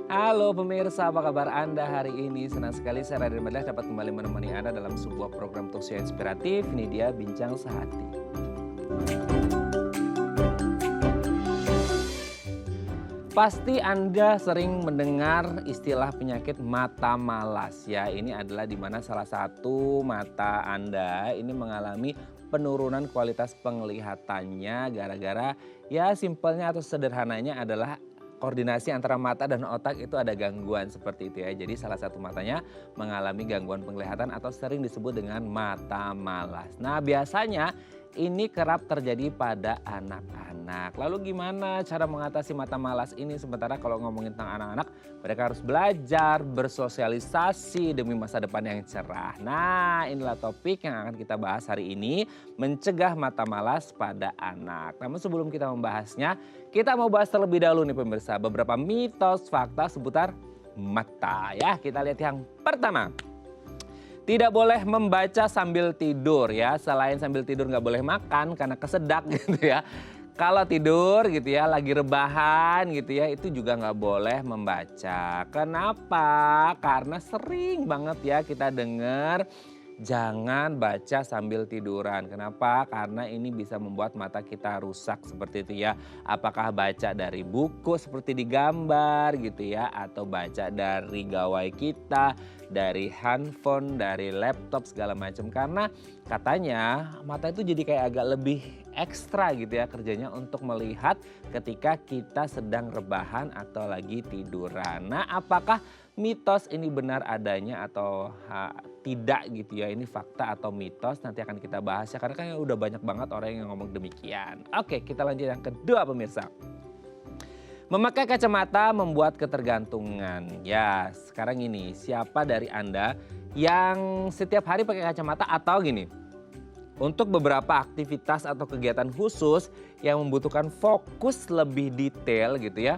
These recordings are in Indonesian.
Halo pemirsa, apa kabar Anda hari ini? Senang sekali saya Raden Madlah dapat kembali menemani Anda dalam sebuah program talkshow inspiratif. Ini dia Bincang Sehati. Pasti Anda sering mendengar istilah penyakit mata malas ya. Ini adalah di mana salah satu mata Anda ini mengalami penurunan kualitas penglihatannya gara-gara ya simpelnya atau sederhananya adalah koordinasi antara mata dan otak itu ada gangguan seperti itu ya. Jadi salah satu matanya mengalami gangguan penglihatan atau sering disebut dengan mata malas. Nah biasanya ini kerap terjadi pada anak-anak. Lalu gimana cara mengatasi mata malas ini? Sementara kalau ngomongin tentang anak-anak, mereka harus belajar, bersosialisasi demi masa depan yang cerah. Nah inilah topik yang akan kita bahas hari ini, mencegah mata malas pada anak. Namun sebelum kita membahasnya, kita mau bahas terlebih dahulu nih pemirsa, beberapa mitos fakta seputar mata ya. Kita lihat yang pertama. Tidak boleh membaca sambil tidur ya, selain sambil tidur nggak boleh makan karena kesedak gitu ya. Kalau tidur gitu ya, lagi rebahan gitu ya, itu juga nggak boleh membaca. Kenapa? Karena sering banget ya kita dengar jangan baca sambil tiduran. Kenapa? Karena ini bisa membuat mata kita rusak seperti itu ya. Apakah baca dari buku seperti di gambar gitu ya, atau baca dari gawai kita, dari handphone, dari laptop segala macam. Karena katanya mata itu jadi kayak agak lebih ekstra gitu ya kerjanya untuk melihat ketika kita sedang rebahan atau lagi tiduran. Nah, apakah mitos ini benar adanya atau tidak gitu ya, ini fakta atau mitos, nanti akan kita bahas ya karena kan udah banyak banget orang yang ngomong demikian. Oke, kita lanjut yang kedua pemirsa. Memakai kacamata membuat ketergantungan. Ya, sekarang ini siapa dari Anda yang setiap hari pakai kacamata atau gini, untuk beberapa aktivitas atau kegiatan khusus yang membutuhkan fokus lebih detail gitu ya,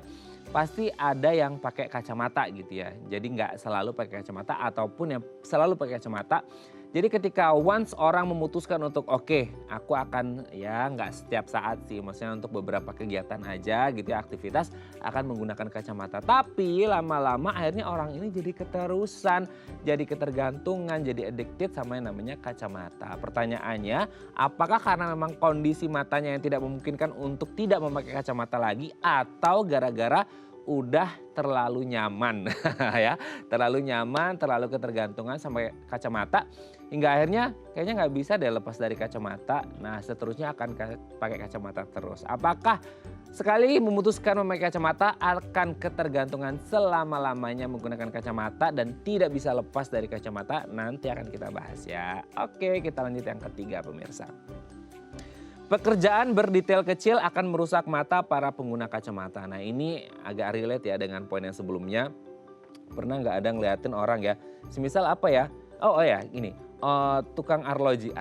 pasti ada yang pakai kacamata gitu ya. Jadi nggak selalu pakai kacamata ataupun yang selalu pakai kacamata. Jadi ketika once orang memutuskan untuk oke, aku akan ya nggak setiap saat sih, maksudnya untuk beberapa kegiatan aja gitu ya, aktivitas akan menggunakan kacamata. Tapi lama-lama akhirnya orang ini jadi keterusan, jadi ketergantungan, jadi addicted sama yang namanya kacamata. Pertanyaannya, apakah karena memang kondisi matanya yang tidak memungkinkan untuk tidak memakai kacamata lagi atau gara-gara udah terlalu nyaman ya, terlalu nyaman, terlalu ketergantungan sampai kacamata hingga akhirnya kayaknya nggak bisa deh lepas dari kacamata. Nah seterusnya akan pakai kacamata terus. Apakah sekali memutuskan memakai kacamata akan ketergantungan selama-lamanya menggunakan kacamata dan tidak bisa lepas dari kacamata? Nanti akan kita bahas ya. Oke, kita lanjut yang ketiga pemirsa. Pekerjaan berdetail kecil akan merusak mata para pengguna kacamata. Nah ini agak relate ya dengan poin yang sebelumnya. Pernah nggak ada ngeliatin orang ya, semisal apa ya, oh ya gini, tukang arloji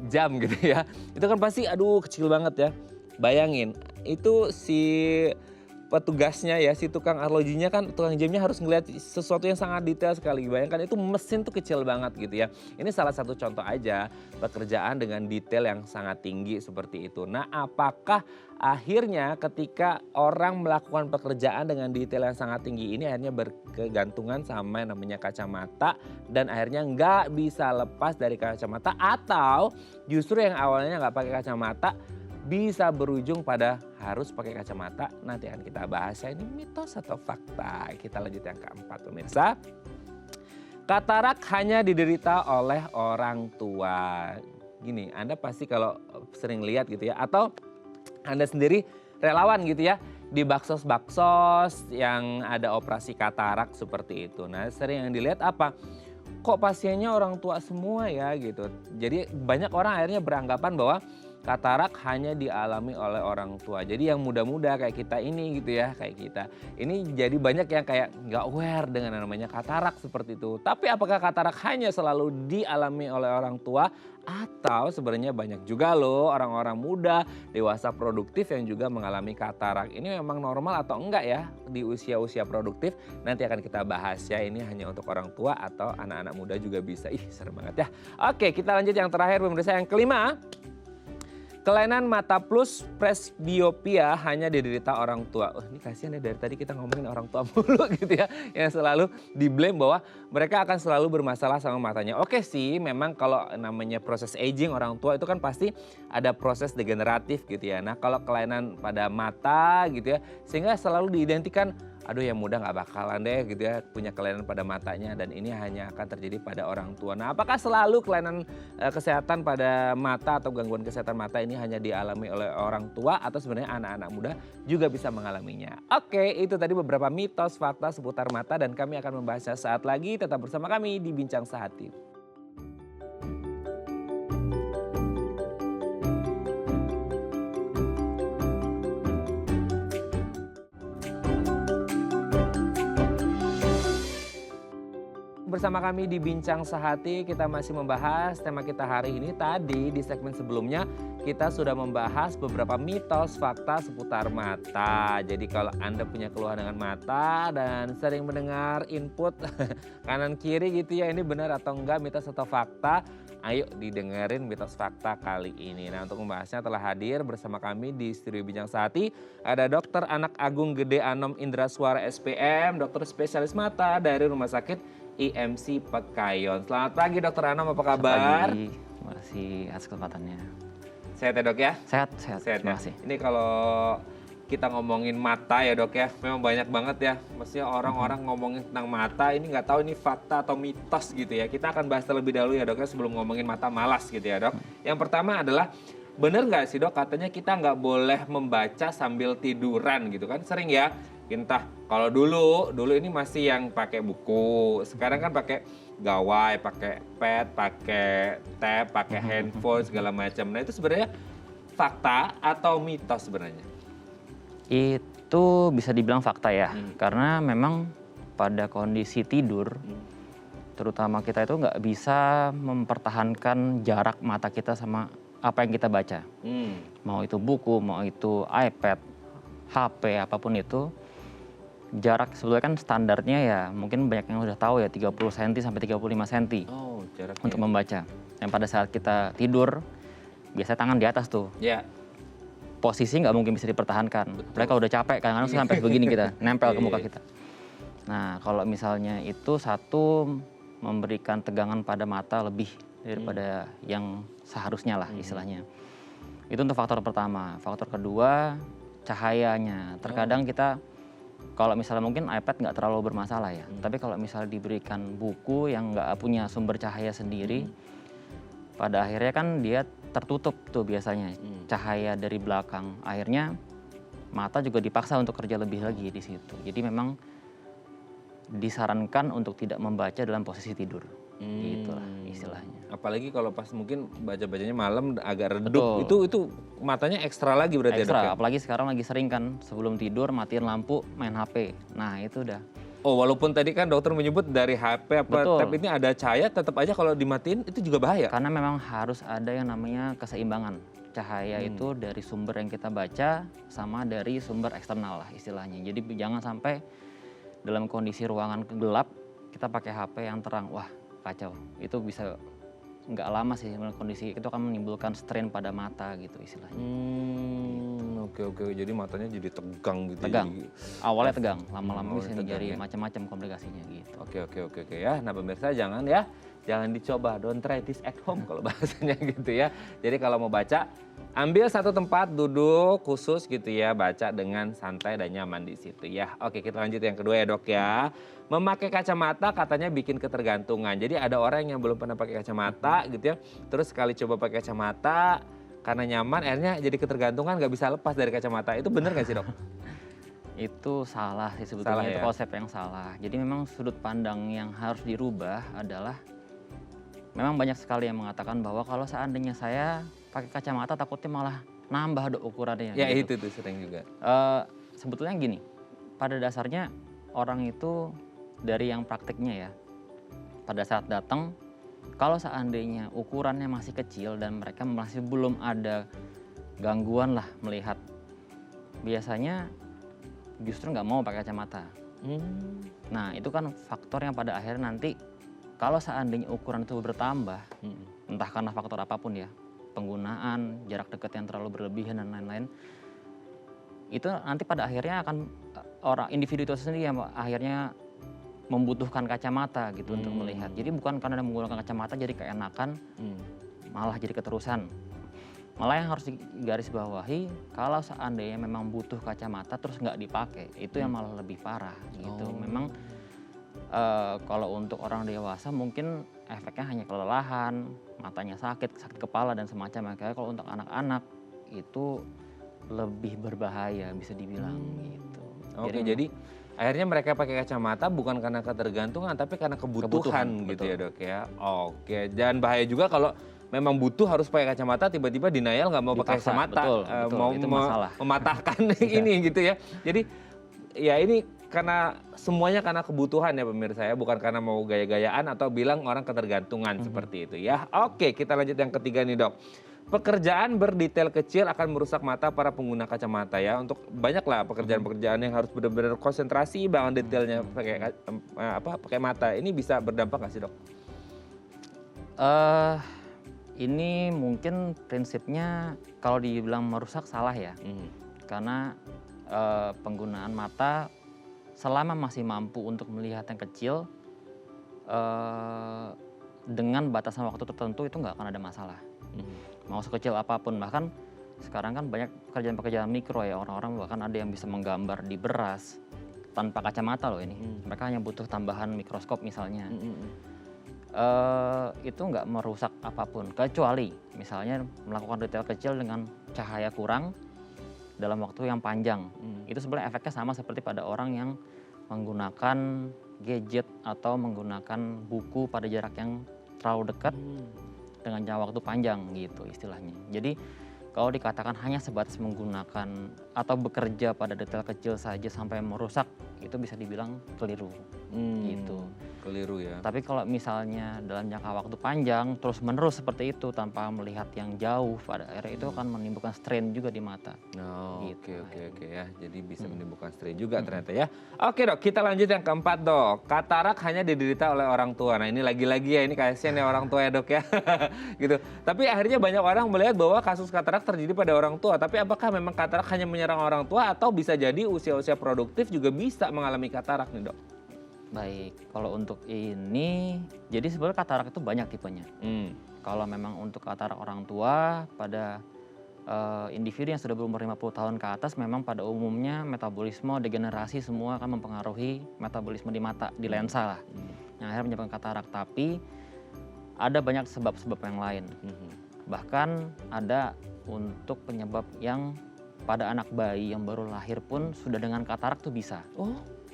jam gitu ya. Itu kan pasti aduh kecil banget ya. Bayangin itu si petugasnya ya, si tukang arlojinya kan, tukang jamnya harus ngeliat sesuatu yang sangat detail sekali. Bayangkan itu mesin tuh kecil banget gitu ya. Ini salah satu contoh aja pekerjaan dengan detail yang sangat tinggi seperti itu. Nah apakah akhirnya ketika orang melakukan pekerjaan dengan detail yang sangat tinggi ini akhirnya berkegantungan sama yang namanya kacamata dan akhirnya nggak bisa lepas dari kacamata, atau justru yang awalnya nggak pakai kacamata bisa berujung pada harus pakai kacamata? Nanti akan kita bahas ya, ini mitos atau fakta. Kita lanjut yang keempat pemirsa. Katarak hanya diderita oleh orang tua. Gini, Anda pasti kalau sering lihat gitu ya, atau Anda sendiri relawan gitu ya, di baksos-baksos yang ada operasi katarak seperti itu. Nah sering yang dilihat apa? Kok pasiennya orang tua semua ya gitu. Jadi banyak orang akhirnya beranggapan bahwa katarak hanya dialami oleh orang tua. Jadi yang muda-muda kayak kita ini gitu ya, kayak kita. Ini jadi banyak yang kayak nggak aware dengan yang namanya katarak seperti itu. Tapi apakah katarak hanya selalu dialami oleh orang tua? Atau sebenarnya banyak juga loh orang-orang muda, dewasa produktif yang juga mengalami katarak. Ini memang normal atau enggak ya di usia-usia produktif? Nanti akan kita bahas ya, ini hanya untuk orang tua atau anak-anak muda juga bisa. Ih serem banget ya. Oke, kita lanjut yang terakhir pemirsa, yang kelima. Kelainan mata plus presbiopia hanya diderita orang tua. Oh, ini kasihan ya, dari tadi kita ngomongin orang tua mulu gitu ya. Yang selalu di-blame bahwa mereka akan selalu bermasalah sama matanya. Oke sih, memang kalau namanya proses aging orang tua itu kan pasti ada proses degeneratif gitu ya. Nah kalau kelainan pada mata gitu ya, sehingga selalu diidentikan, aduh yang muda nggak bakalan deh gitu ya punya kelainan pada matanya, dan ini hanya akan terjadi pada orang tua. Nah apakah selalu kelainan kesehatan pada mata atau gangguan kesehatan mata ini hanya dialami oleh orang tua, atau sebenarnya anak-anak muda juga bisa mengalaminya? Oke, itu tadi beberapa mitos fakta seputar mata dan kami akan membahasnya saat lagi. Tetap bersama kami di Bincang Sehati. Bersama kami di Bincang Sehati, kita masih membahas tema kita hari ini. Tadi di segmen sebelumnya kita sudah membahas beberapa mitos fakta seputar mata. Jadi kalau Anda punya keluhan dengan mata dan sering mendengar input kanan kiri gitu ya, ini benar atau enggak, mitos atau fakta? Ayo didengerin mitos fakta kali ini. Nah untuk membahasnya telah hadir bersama kami di studio Bincang Sehati. Ada Dokter Anak Agung Gede Anom Indraswara SPM, dokter spesialis mata dari Rumah Sakit IMC Pekayon. Selamat pagi Dokter Anom, apa kabar? Selamat pagi, terima kasih atas kesempatannya. Sehat ya Dok ya? Sehat, Ya? terima kasih. Ini kalau kita ngomongin mata ya Dok ya, memang banyak banget ya. Maksudnya orang-orang ngomongin tentang mata, ini nggak tahu ini fakta atau mitos gitu ya. Kita akan bahas terlebih dahulu ya Dok ya, sebelum ngomongin mata malas gitu ya Dok. Yang pertama adalah, bener nggak sih Dok, katanya kita nggak boleh membaca sambil tiduran gitu kan? Sering ya, entah kalau dulu ini masih yang pakai buku, sekarang kan pakai gawai, pakai pad, pakai tab, pakai handphone segala macam. Nah itu sebenarnya fakta atau mitos sebenarnya? Itu bisa dibilang fakta ya, karena memang pada kondisi tidur, terutama kita itu nggak bisa mempertahankan jarak mata kita sama apa yang kita baca. Mau itu buku, mau itu iPad, HP, apapun itu. Jarak sebetulnya kan standarnya ya, mungkin banyak yang udah tahu ya, 30 cm sampai 35 cm untuk membaca. Dan pada saat kita tidur, biasanya tangan di atas tuh. Ya. Posisi nggak mungkin bisa dipertahankan. Apalagi kalau udah capek, kadang-kadang sampai begini kita, nempel ke muka kita. Nah kalau misalnya itu satu, memberikan tegangan pada mata lebih daripada yang seharusnya lah istilahnya. Itu untuk faktor pertama. Faktor kedua, cahayanya. Terkadang kita, kalau misalnya mungkin iPad nggak terlalu bermasalah ya, tapi kalau misalnya diberikan buku yang nggak punya sumber cahaya sendiri, pada akhirnya kan dia tertutup tuh biasanya cahaya dari belakang. Akhirnya mata juga dipaksa untuk kerja lebih lagi di situ. Jadi memang disarankan untuk tidak membaca dalam posisi tidur. Gitulah istilahnya. Apalagi kalau pas mungkin baca-bacanya malam agak redup, itu matanya ekstra lagi berarti ekstra, ya Dok ya? apalagi sekarang lagi sering kan sebelum tidur matiin lampu, main HP. Nah itu udah. Oh walaupun tadi kan dokter menyebut dari HP apa, tapi ini ada cahaya, tetap aja kalau dimatiin itu juga bahaya? Karena memang harus ada yang namanya keseimbangan. Cahaya itu dari sumber yang kita baca sama dari sumber eksternal lah istilahnya. Jadi jangan sampai dalam kondisi ruangan gelap kita pakai HP yang terang. Wah kacau, itu bisa nggak lama sih kondisi itu akan menimbulkan strain pada mata gitu istilahnya. Oke, jadi matanya jadi tegang gitu. Tegang, awalnya tegang, lama-lama bisa tegang jadi ya. macam-macam komplikasinya gitu. Oke ya. Nah pemirsa jangan dicoba, don't try this at home kalau bahasanya gitu ya. Jadi kalau mau baca, ambil satu tempat duduk khusus gitu ya, baca dengan santai dan nyaman di situ ya. Oke, kita lanjut yang kedua ya Dok ya. Memakai kacamata katanya bikin ketergantungan. Jadi ada orang yang belum pernah pakai kacamata gitu ya, terus sekali coba pakai kacamata karena nyaman, akhirnya jadi ketergantungan, nggak bisa lepas dari kacamata. Itu benar nggak sih Dok? Itu salah sih sebetulnya, Salah, itu ya? konsep yang salah. Jadi memang sudut pandang yang harus dirubah adalah, memang banyak sekali yang mengatakan bahwa kalau seandainya saya pakai kacamata takutnya malah nambah Dok ukurannya. Ya gitu. itu tuh sering juga. Sebetulnya gini, pada dasarnya orang itu dari yang praktiknya ya, pada saat datang, kalau seandainya ukurannya masih kecil dan mereka masih belum ada gangguan lah melihat, biasanya justru nggak mau pakai kacamata. Nah itu kan faktor yang pada akhirnya nanti kalau seandainya ukuran itu bertambah, entah karena faktor apapun ya, penggunaan, jarak dekat yang terlalu berlebihan dan lain-lain, itu nanti pada akhirnya akan orang individu itu sendiri yang akhirnya membutuhkan kacamata gitu untuk melihat. Jadi bukan karena menggunakan kacamata jadi keenakan, malah jadi keterusan. Malah yang harus digarisbawahi, kalau seandainya memang butuh kacamata terus nggak dipakai, itu yang malah lebih parah gitu. Memang kalau untuk orang dewasa mungkin efeknya hanya kelelahan, matanya sakit, sakit kepala dan semacamnya. Kayak kalau untuk anak-anak itu lebih berbahaya bisa dibilang gitu. Oke, jadi akhirnya mereka pakai kacamata bukan karena ketergantungan tapi karena kebutuhan gitu betul. ya Dok ya. Oke, dan bahaya juga kalau memang butuh harus pakai kacamata tiba-tiba denial nggak mau pakai Dipaksa, kacamata, betul, mau itu masalah. mematahkan ini gitu ya. Jadi ya ini karena semuanya karena kebutuhan ya pemirsa ya, bukan karena mau gaya-gayaan atau bilang orang ketergantungan seperti itu ya. Oke, kita lanjut yang ketiga nih Dok. Pekerjaan berdetail kecil akan merusak mata para pengguna kacamata ya. Untuk banyaklah pekerjaan-pekerjaan yang harus benar-benar konsentrasi banget detailnya pakai mata. Ini bisa berdampak nggak sih Dok? Ini mungkin prinsipnya kalau dibilang merusak salah ya. Karena penggunaan mata selama masih mampu untuk melihat yang kecil dengan batasan waktu tertentu itu nggak akan ada masalah. Mau sekecil apapun, bahkan sekarang kan banyak pekerjaan-pekerjaan mikro ya, orang-orang bahkan ada yang bisa menggambar di beras tanpa kacamata loh ini. Mereka hanya butuh tambahan mikroskop misalnya. Itu nggak merusak apapun, kecuali misalnya melakukan detail kecil dengan cahaya kurang dalam waktu yang panjang. Itu sebenarnya efeknya sama seperti pada orang yang menggunakan gadget atau menggunakan buku pada jarak yang terlalu dekat dengan jangka waktu panjang gitu istilahnya. Jadi kalau dikatakan hanya sebatas menggunakan atau bekerja pada detail kecil saja sampai merusak, itu bisa dibilang keliru gitu. Keliru ya. Tapi kalau misalnya dalam jangka waktu panjang terus menerus seperti itu tanpa melihat yang jauh, pada akhirnya itu akan menimbulkan strain juga di mata. Gitu. Oke ya. Jadi bisa menimbulkan strain juga ternyata ya. Oke Dok, kita lanjut yang keempat Dok. Katarak hanya diderita oleh orang tua. Nah ini lagi-lagi ya, ini kasihan ya orang tua ya Dok ya. Gitu. Tapi akhirnya banyak orang melihat bahwa kasus katarak terjadi pada orang tua. Tapi apakah memang katarak hanya menyerang orang tua atau bisa jadi usia-usia produktif juga bisa mengalami katarak nih Dok? Baik, kalau untuk ini, jadi sebenarnya katarak itu banyak tipenya. Kalau memang untuk katarak orang tua, pada individu yang sudah berumur 50 tahun ke atas, memang pada umumnya metabolisme, degenerasi semua akan mempengaruhi metabolisme di mata, di lensa lah. Yang akhirnya menyebabkan katarak, tapi ada banyak sebab-sebab yang lain. Bahkan ada untuk penyebab yang pada anak bayi yang baru lahir pun sudah dengan katarak tuh bisa.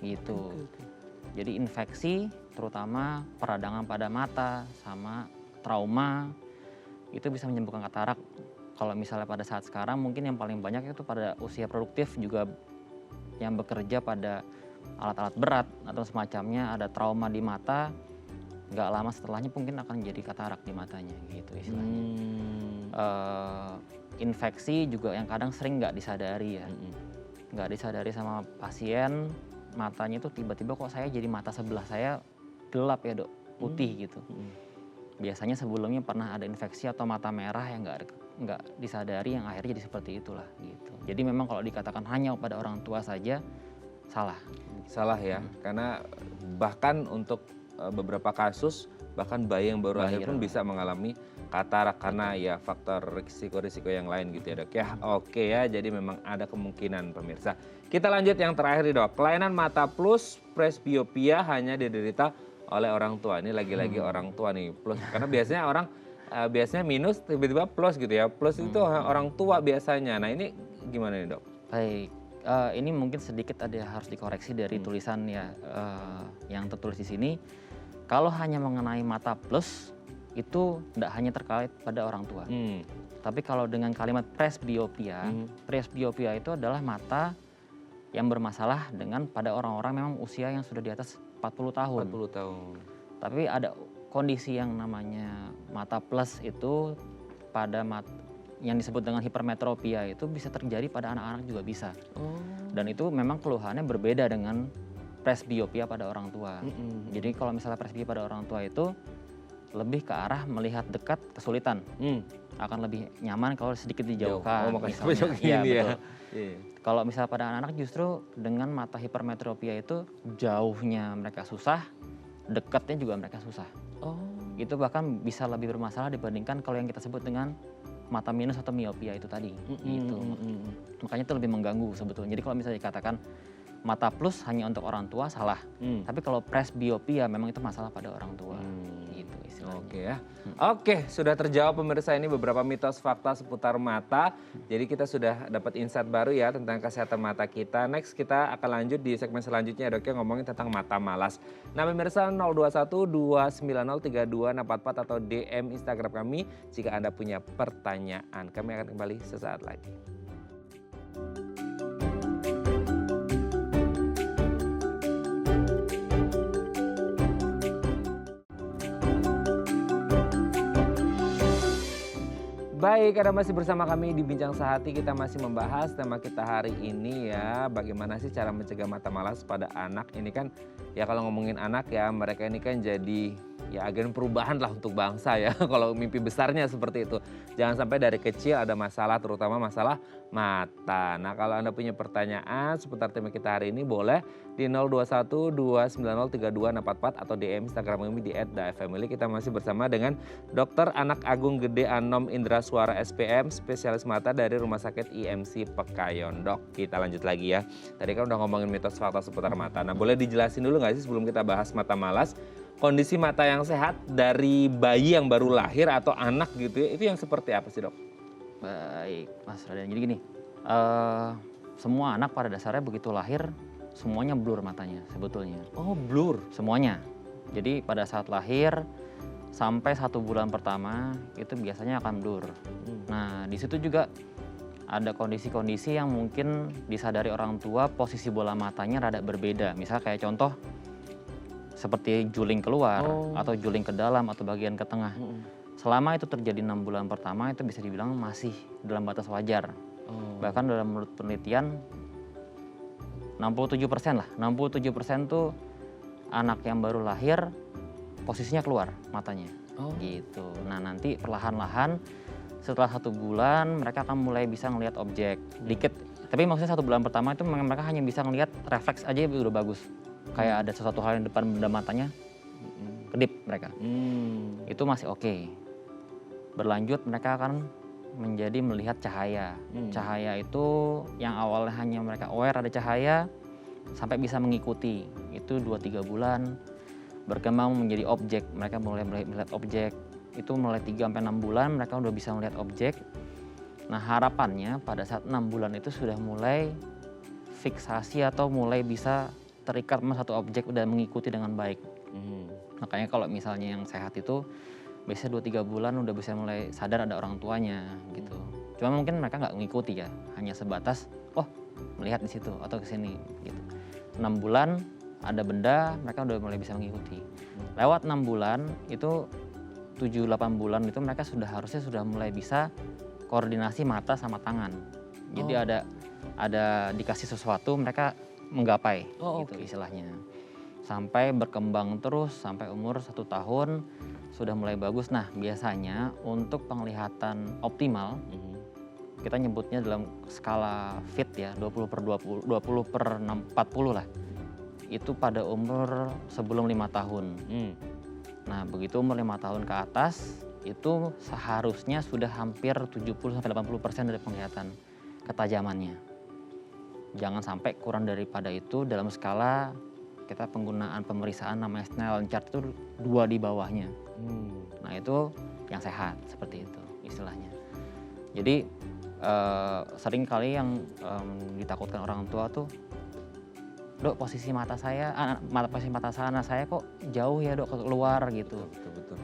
Gitu. Jadi infeksi, terutama peradangan pada mata sama trauma, itu bisa menyembuhkan katarak. Kalau misalnya pada saat sekarang mungkin yang paling banyak itu pada usia produktif juga yang bekerja pada alat-alat berat atau semacamnya, ada trauma di mata, nggak lama setelahnya mungkin akan jadi katarak di matanya gitu istilahnya. Infeksi juga yang kadang sering nggak disadari ya. Nggak disadari sama pasien, matanya itu tiba-tiba kok saya jadi mata sebelah saya gelap ya Dok, putih gitu. Biasanya sebelumnya pernah ada infeksi atau mata merah yang nggak disadari yang akhirnya jadi seperti itulah gitu. Jadi memang kalau dikatakan hanya pada orang tua saja salah. Salah ya, karena bahkan untuk beberapa kasus bahkan bayi yang baru lahir pun bisa mengalami katarak karena ya faktor risiko-risiko yang lain gitu ya Dok ya. Oke ya, jadi memang ada kemungkinan pemirsa. Kita lanjut yang terakhir nih Dok. Kelainan mata plus presbiopia hanya diderita oleh orang tua. Ini lagi-lagi orang tua nih plus. Karena biasanya orang biasanya minus tiba-tiba plus gitu ya. Plus itu orang tua biasanya. Nah ini gimana nih Dok? Baik, ini mungkin sedikit ada harus dikoreksi dari tulisan ya yang tertulis di sini. Kalau hanya mengenai mata plus itu tidak hanya terkait pada orang tua. Tapi kalau dengan kalimat presbiopia, presbiopia itu adalah mata yang bermasalah dengan pada orang-orang memang usia yang sudah di atas 40 tahun. 40 tahun. Tapi ada kondisi yang namanya mata plus itu pada yang disebut dengan hipermetropia itu bisa terjadi pada anak-anak juga bisa. Dan itu memang keluhannya berbeda dengan presbiopia pada orang tua. Jadi kalau misalnya presbiopia pada orang tua itu lebih ke arah melihat dekat kesulitan. Akan lebih nyaman kalau sedikit dijauhkan. Oh, makanya misalnya. Iya, begini ya. betul. Kalau misalnya pada anak-anak justru dengan mata hipermetropia itu jauhnya mereka susah, dekatnya juga mereka susah. Oh. Itu bahkan bisa lebih bermasalah dibandingkan kalau yang kita sebut dengan mata minus atau miopia itu tadi. Gitu. Makanya itu lebih mengganggu sebetulnya. Jadi kalau misalnya dikatakan mata plus hanya untuk orang tua salah. Tapi kalau presbiopia memang itu masalah pada orang tua. Gitu istilahnya. Oke ya. Oke, sudah terjawab pemirsa ini beberapa mitos fakta seputar mata. Jadi kita sudah dapat insight baru ya tentang kesehatan mata kita. Next kita akan lanjut di segmen selanjutnya Dok ya, ngomongin tentang mata malas. Nah pemirsa 021 290 3244 atau DM Instagram kami jika Anda punya pertanyaan. Kami akan kembali sesaat lagi. Baik, Anda masih bersama kami di Bincang Sehati. Kita masih membahas tema kita hari ini ya, bagaimana sih cara mencegah mata malas pada anak. Ini kan ya kalau ngomongin anak ya, mereka ini kan jadi ya agen perubahan lah untuk bangsa ya. Kalau mimpi besarnya seperti itu. Jangan sampai dari kecil ada masalah, terutama masalah mata. Nah kalau Anda punya pertanyaan seputar tema kita hari ini boleh di 021 290 3244 atau DM Instagram kami di @dafamily. Kita masih bersama dengan Dr. Anak Agung Gede Anom Indra Suara SPM, spesialis mata dari Rumah Sakit IMC Pekayon. Dok, kita lanjut lagi ya. Tadi kan udah ngomongin mitos fakta seputar mata. Nah boleh dijelasin dulu nggak sih sebelum kita bahas mata malas, kondisi mata yang sehat dari bayi yang baru lahir atau anak gitu ya, itu yang seperti apa sih dok? Baik, Mas Raden. Jadi gini, semua anak pada dasarnya begitu lahir, semuanya blur matanya sebetulnya. Oh blur? Semuanya. Jadi pada saat lahir, sampai 1 bulan pertama itu biasanya akan blur. Nah di situ juga ada kondisi-kondisi yang mungkin disadari orang tua posisi bola matanya rada berbeda. Misalnya kayak contoh seperti juling keluar atau juling ke dalam atau bagian ke tengah. Selama itu terjadi 6 bulan pertama itu bisa dibilang masih dalam batas wajar. Bahkan dalam menurut penelitian 67% lah, 67% tuh anak yang baru lahir posisinya keluar matanya. Gitu. Nah nanti perlahan-lahan setelah 1 bulan mereka akan mulai bisa ngelihat objek dikit. Tapi maksudnya 1 bulan pertama itu mereka hanya bisa ngelihat refleks aja udah bagus. Kayak ada sesuatu hal yang depan benda matanya, kedip mereka. Itu masih oke. Berlanjut mereka akan menjadi melihat cahaya. Cahaya itu yang awalnya hanya mereka aware ada cahaya sampai bisa mengikuti. Itu 2-3 bulan berkembang menjadi objek. Mereka mulai melihat objek. Itu mulai 3-6 bulan mereka udah bisa melihat objek. Nah harapannya pada saat 6 bulan itu sudah mulai fiksasi atau mulai bisa terikat sama satu objek udah mengikuti dengan baik. Makanya kalau misalnya yang sehat itu biasanya 2-3 bulan udah bisa mulai sadar ada orang tuanya gitu. Cuma mungkin mereka nggak mengikuti ya, hanya sebatas melihat di situ atau ke sini gitu. 6 bulan ada benda mereka udah mulai bisa mengikuti. Lewat 6 bulan itu 7-8 bulan itu mereka harusnya sudah mulai bisa koordinasi mata sama tangan. Jadi ada dikasih sesuatu mereka menggapai gitu istilahnya. Sampai berkembang terus sampai umur 1 tahun sudah mulai bagus. Nah biasanya untuk penglihatan optimal kita nyebutnya dalam skala fit ya 20/20 20/40 lah. Itu pada umur sebelum 5 tahun. Nah begitu umur 5 tahun ke atas itu seharusnya sudah hampir 70-80% dari penglihatan ketajamannya. Jangan sampai kurang daripada itu dalam skala kita penggunaan pemeriksaan namanya Snellen chart itu 2 di bawahnya. Nah itu yang sehat seperti itu istilahnya. Jadi sering kali yang ditakutkan orang tua tuh, dok posisi mata anak saya kok jauh ya dok keluar gitu. Betul.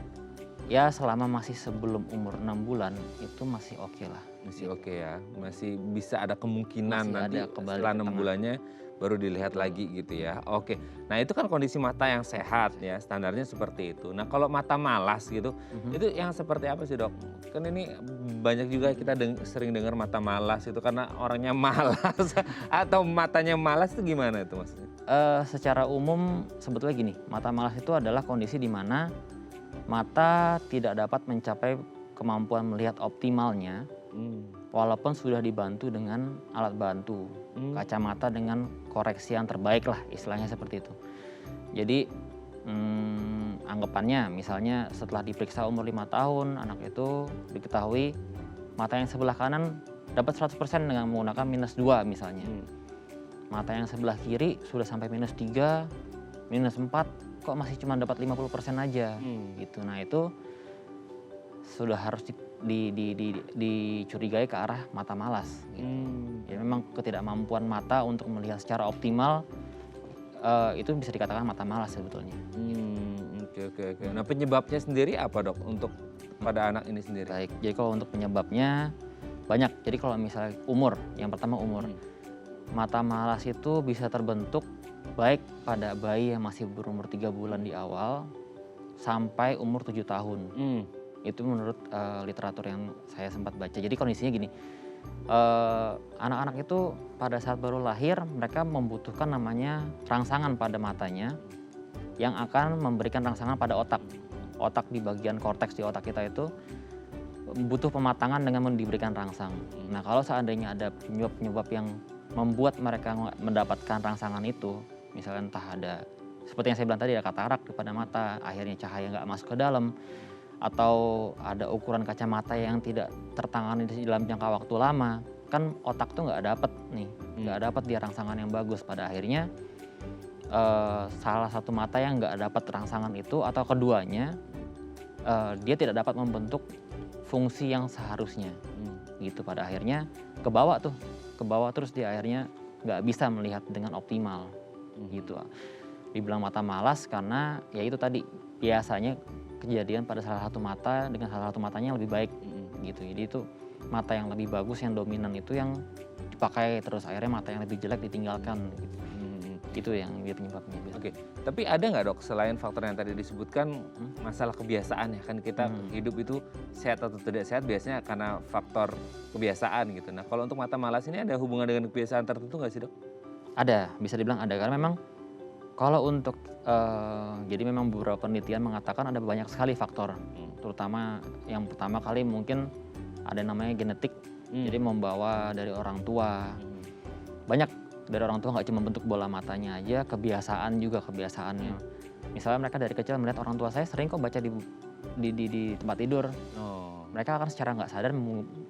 Ya selama masih sebelum umur 6 bulan itu masih oke lah. Masih oke ya, masih bisa ada kemungkinan Masih nanti ada kembali setelah ke 6 tengah. bulannya baru dilihat lagi gitu ya. Oke, nah itu kan kondisi mata yang sehat ya, standarnya seperti itu. Nah kalau mata malas gitu, itu yang seperti apa sih dok? Kan ini banyak juga kita sering dengar mata malas itu karena orangnya malas atau matanya malas itu gimana itu maksudnya? Secara umum sebetulnya gini, mata malas itu adalah kondisi di mana mata tidak dapat mencapai kemampuan melihat optimalnya walaupun sudah dibantu dengan alat bantu, kacamata dengan koreksi yang terbaik lah, istilahnya seperti itu. Jadi anggapannya misalnya setelah diperiksa umur 5 tahun, anak itu diketahui mata yang sebelah kanan dapat 100% dengan menggunakan -2 misalnya. Mata yang sebelah kiri sudah sampai -3, -4, kok masih cuma dapat 50% aja gitu. Nah itu sudah harus dicurigai ke arah mata malas gitu. Ya memang ketidakmampuan mata untuk melihat secara optimal itu bisa dikatakan mata malas sebetulnya. Oke. Nah penyebabnya sendiri apa dok untuk pada anak ini sendiri? Baik, jadi kalau untuk penyebabnya banyak. Jadi kalau misalnya umur, yang pertama umur. Mata malas itu bisa terbentuk baik pada bayi yang masih berumur 3 bulan di awal sampai umur 7 tahun. Itu menurut literatur yang saya sempat baca. Jadi kondisinya gini, anak-anak itu pada saat baru lahir mereka membutuhkan namanya rangsangan pada matanya yang akan memberikan rangsangan pada otak. Otak di bagian korteks di otak kita itu butuh pematangan dengan diberikan rangsang. Nah kalau seandainya ada penyebab-penyebab yang membuat mereka mendapatkan rangsangan itu, misalnya entah ada, seperti yang saya bilang tadi, ada katarak pada mata, akhirnya cahaya nggak masuk ke dalam, atau ada ukuran kacamata yang tidak tertangani dalam jangka waktu lama, kan otak tuh nggak dapat nih, nggak dapat dia rangsangan yang bagus. Pada akhirnya salah satu mata yang nggak dapat rangsangan itu atau keduanya dia tidak dapat membentuk fungsi yang seharusnya gitu. Pada akhirnya ke bawah terus dia akhirnya nggak bisa melihat dengan optimal gitu. Dibilang mata malas karena ya itu tadi biasanya kejadian pada salah satu mata dengan salah satu matanya yang lebih baik gitu. Jadi itu mata yang lebih bagus yang dominan itu yang dipakai terus, akhirnya mata yang lebih jelek ditinggalkan gitu. Itu yang dia penyebabnya. Oke, tapi ada nggak dok selain faktor yang tadi disebutkan masalah kebiasaan ya, kan kita hidup itu sehat atau tidak sehat biasanya karena faktor kebiasaan gitu. Nah kalau untuk mata malas ini ada hubungan dengan kebiasaan tertentu nggak sih dok? Ada, bisa dibilang ada, karena memang kalau untuk jadi memang beberapa penelitian mengatakan ada banyak sekali faktor, terutama yang pertama kali mungkin ada namanya genetik, jadi membawa dari orang tua. Banyak dari orang tua, nggak cuma bentuk bola matanya aja, kebiasaannya. Misalnya mereka dari kecil melihat orang tua saya sering kok baca di tempat tidur. Mereka akan secara nggak sadar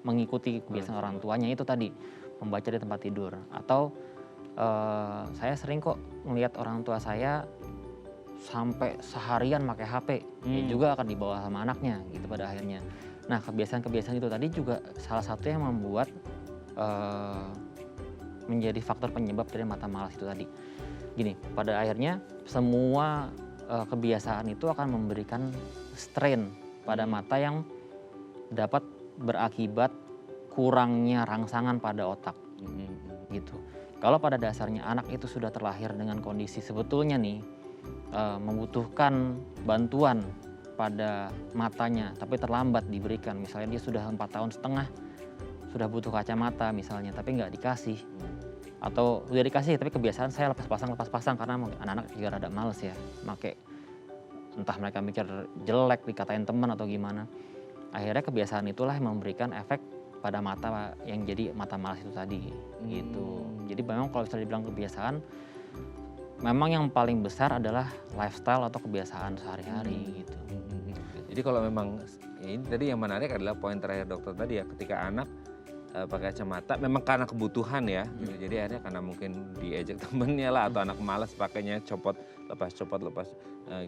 mengikuti kebiasaan orang tuanya itu tadi, membaca di tempat tidur. Atau saya sering kok melihat orang tua saya sampai seharian pakai HP, ya juga akan dibawa sama anaknya gitu pada akhirnya. Nah kebiasaan-kebiasaan itu tadi juga salah satu yang membuat menjadi faktor penyebab dari mata malas itu tadi. Gini, pada akhirnya semua kebiasaan itu akan memberikan strain pada mata yang dapat berakibat kurangnya rangsangan pada otak gitu. Kalau pada dasarnya anak itu sudah terlahir dengan kondisi sebetulnya nih membutuhkan bantuan pada matanya tapi terlambat diberikan, misalnya dia sudah 4,5 tahun sudah butuh kacamata misalnya tapi nggak dikasih, atau udah dikasih tapi kebiasaan saya lepas pasang karena anak-anak juga rada males ya make, entah mereka mikir jelek dikatain teman atau gimana, akhirnya kebiasaan itulah yang memberikan efek pada mata yang jadi mata malas itu tadi gitu. Jadi memang kalau bisa dibilang kebiasaan, memang yang paling besar adalah lifestyle atau kebiasaan sehari-hari gitu. Jadi kalau memang ya ini tadi yang menarik adalah poin terakhir dokter tadi ya, ketika anak pakai kacamata memang karena kebutuhan ya gitu. Jadi akhirnya karena mungkin diejek temennya lah atau anak malas pakainya lepas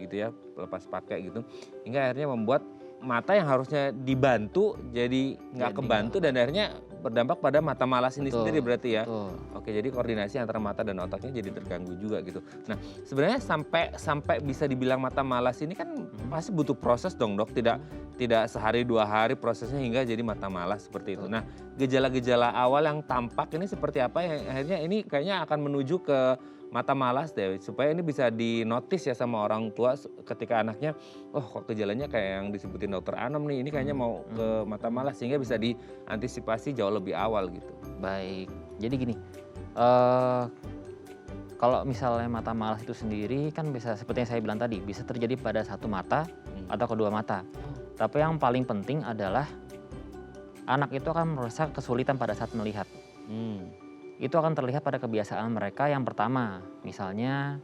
gitu ya, lepas pakai gitu, hingga akhirnya membuat mata yang harusnya dibantu jadi nggak kebantu dan akhirnya berdampak pada mata malas ini sendiri berarti ya. Oke, jadi koordinasi antara mata dan otaknya jadi terganggu juga gitu. Nah sebenarnya sampai bisa dibilang mata malas ini kan pasti butuh proses dong dok, tidak sehari 2 hari prosesnya hingga jadi mata malas seperti itu. Nah gejala-gejala awal yang tampak ini seperti apa yang akhirnya ini kayaknya akan menuju ke mata malas deh, supaya ini bisa dinotis ya sama orang tua ketika anaknya, oh kok gejalanya kayak yang disebutin dokter Anom nih, ini kayaknya mau ke mata malas, sehingga bisa diantisipasi jauh lebih awal gitu. Baik, jadi gini, kalau misalnya mata malas itu sendiri kan bisa seperti yang saya bilang tadi, bisa terjadi pada satu mata atau kedua mata. Tapi yang paling penting adalah anak itu akan merasa kesulitan pada saat melihat. Itu akan terlihat pada kebiasaan mereka yang pertama, misalnya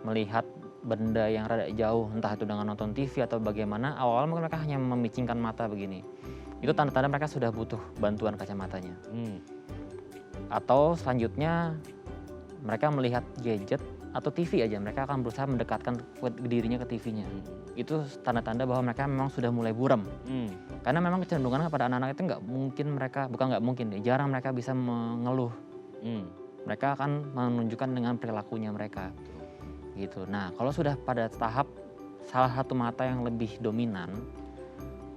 melihat benda yang rada jauh, entah itu dengan nonton TV atau bagaimana, awalnya mereka hanya memicingkan mata begini. Itu tanda-tanda mereka sudah butuh bantuan kacamatanya. Atau selanjutnya mereka melihat gadget atau TV aja, mereka akan berusaha mendekatkan dirinya ke TV-nya. Itu tanda-tanda bahwa mereka memang sudah mulai buram. Karena memang kecenderungan pada anak-anak itu jarang mereka bisa mengeluh. Mereka akan menunjukkan dengan perilakunya mereka. Gitu. Nah, kalau sudah pada tahap salah satu mata yang lebih dominan,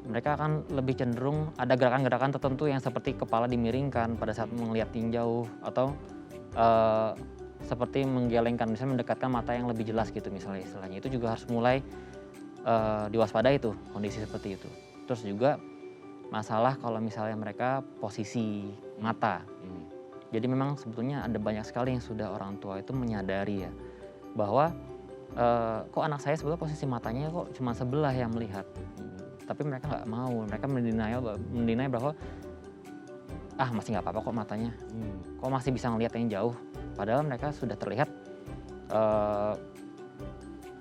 mereka akan lebih cenderung ada gerakan-gerakan tertentu yang seperti kepala dimiringkan pada saat melihat tinjau atau seperti menggelengkan, misalnya mendekatkan mata yang lebih jelas gitu misalnya istilahnya. Itu juga harus mulai diwaspadai tuh kondisi seperti itu. Terus juga masalah kalau misalnya mereka posisi mata. Jadi memang sebetulnya ada banyak sekali yang sudah orang tua itu menyadari ya bahwa kok anak saya sebetulnya posisi matanya kok cuma sebelah yang melihat. Tapi mereka nggak mau, mereka mendenial bahwa masih nggak apa-apa kok matanya, kok masih bisa ngelihat yang jauh. Padahal mereka sudah terlihat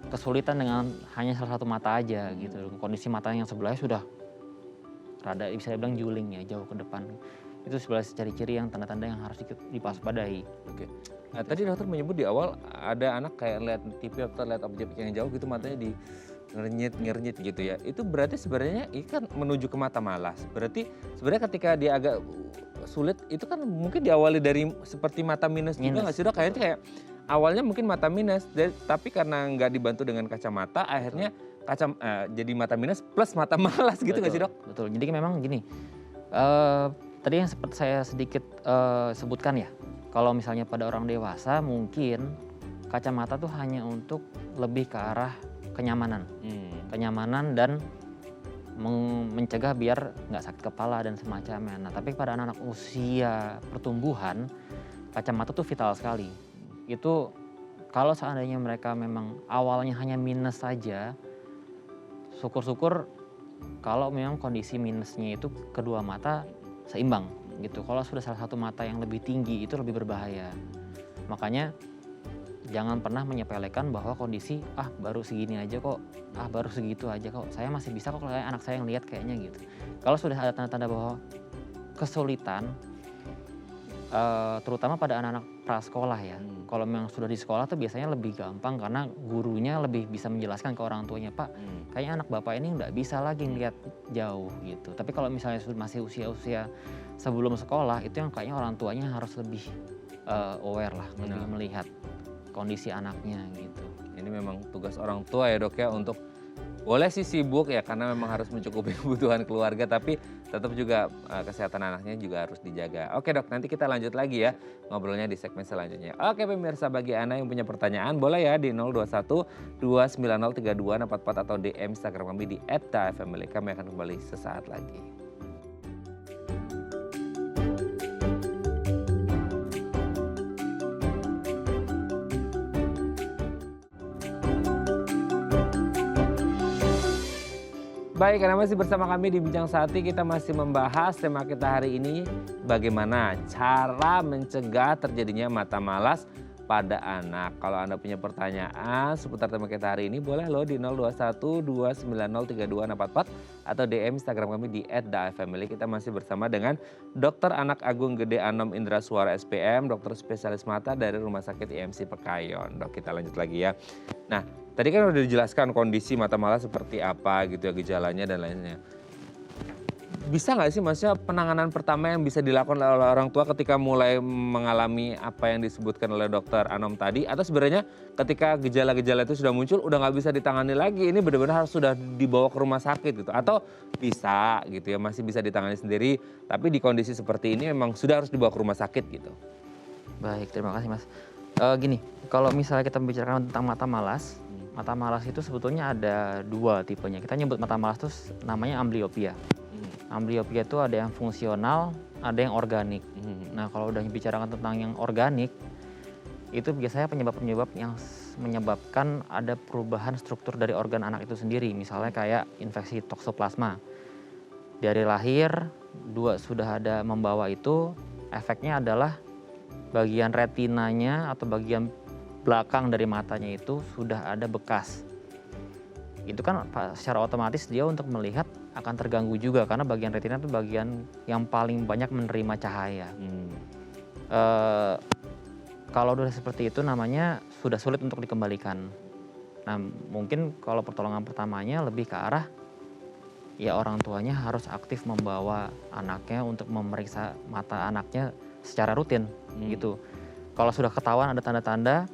kesulitan dengan hanya salah satu mata aja gitu. Kondisi matanya yang sebelahnya sudah rada bisa dibilang juling ya, jauh ke depan. Itu sebelah ciri-ciri yang tanda-tanda yang harus diwaspadai. Oke. Nah, tadi dokter menyebut di awal ada anak kayak lihat TV atau lihat objek yang jauh gitu matanya di ngernyit gitu ya. Itu berarti sebenarnya ini kan menuju ke mata malas. Berarti sebenarnya ketika dia agak sulit itu kan mungkin diawali dari seperti mata minus juga nggak sih dok? Kayaknya kayak awalnya mungkin mata minus, tapi karena nggak dibantu dengan kacamata akhirnya jadi mata minus plus mata malas gitu nggak sih dok? Betul. Jadi memang gini. Tadi yang seperti saya sedikit sebutkan ya, kalau misalnya pada orang dewasa mungkin kacamata tuh hanya untuk lebih ke arah kenyamanan, kenyamanan dan mencegah biar nggak sakit kepala dan semacamnya. Nah tapi pada anak-anak usia pertumbuhan, kacamata tuh vital sekali. Itu kalau seandainya mereka memang awalnya hanya minus saja, syukur-syukur kalau memang kondisi minusnya itu kedua mata seimbang gitu. Kalau sudah salah satu mata yang lebih tinggi itu lebih berbahaya. Makanya jangan pernah menyepelekan bahwa kondisi baru segini aja kok, baru segitu aja kok. Saya masih bisa kok kayak anak saya yang lihat kayaknya gitu. Kalau sudah ada tanda-tanda bahwa kesulitan terutama pada anak-anak prasekolah ya. Kalau memang sudah di sekolah tuh biasanya lebih gampang karena gurunya lebih bisa menjelaskan ke orang tuanya, Pak, kayaknya anak bapak ini nggak bisa lagi ngeliat jauh gitu. Tapi kalau misalnya masih usia-usia sebelum sekolah itu yang kayaknya orang tuanya harus lebih aware lah, lebih melihat kondisi anaknya gitu. Ini memang tugas orang tua ya dok ya untuk boleh sih sibuk ya karena memang harus mencukupi kebutuhan keluarga tapi tetap juga kesehatan anaknya juga harus dijaga. Oke dok, nanti kita lanjut lagi ya ngobrolnya di segmen selanjutnya. Oke pemirsa, bagi Anda yang punya pertanyaan boleh ya di 021 290 3244 atau DM Instagram kami di @dafamily. Kami akan kembali sesaat lagi. Baik, karena masih bersama kami di Bincang Sakti, kita masih membahas tema kita hari ini, bagaimana cara mencegah terjadinya mata malas pada anak. Kalau Anda punya pertanyaan seputar tema kita hari ini, boleh loh di 021 290 3244 atau DM Instagram kami di @dafamily. Kita masih bersama dengan Dr. Anak Agung Gede Anom Indra Suara SPM, dokter spesialis mata dari Rumah Sakit IMC Pekayon. Dok, kita lanjut lagi ya. Nah, tadi kan udah dijelaskan kondisi mata malas seperti apa gitu ya, gejalanya dan lainnya. Bisa nggak sih maksudnya penanganan pertama yang bisa dilakukan oleh orang tua ketika mulai mengalami apa yang disebutkan oleh dokter Anom tadi? Atau sebenarnya ketika gejala-gejala itu sudah muncul udah nggak bisa ditangani lagi, ini benar-benar harus sudah dibawa ke rumah sakit gitu? Atau bisa gitu ya, masih bisa ditangani sendiri tapi di kondisi seperti ini memang sudah harus dibawa ke rumah sakit gitu? Baik, terima kasih Mas. Gini, kalau misalnya kita membicarakan tentang mata malas itu sebetulnya ada dua tipenya. Kita nyebut mata malas itu namanya amblyopia. Amblyopia itu ada yang fungsional, ada yang organik. Nah kalau udah bicarakan tentang yang organik, itu biasanya penyebab-penyebab yang menyebabkan ada perubahan struktur dari organ anak itu sendiri. Misalnya kayak infeksi toksoplasma. Dari lahir, sudah ada membawa itu, efeknya adalah bagian retinanya atau bagian belakang dari matanya itu sudah ada bekas. Itu kan secara otomatis dia untuk melihat akan terganggu juga karena bagian retina itu bagian yang paling banyak menerima cahaya. Kalau udah seperti itu namanya sudah sulit untuk dikembalikan. Nah mungkin kalau pertolongan pertamanya lebih ke arah ya orang tuanya harus aktif membawa anaknya untuk memeriksa mata anaknya secara rutin gitu. Kalau sudah ketahuan ada tanda-tanda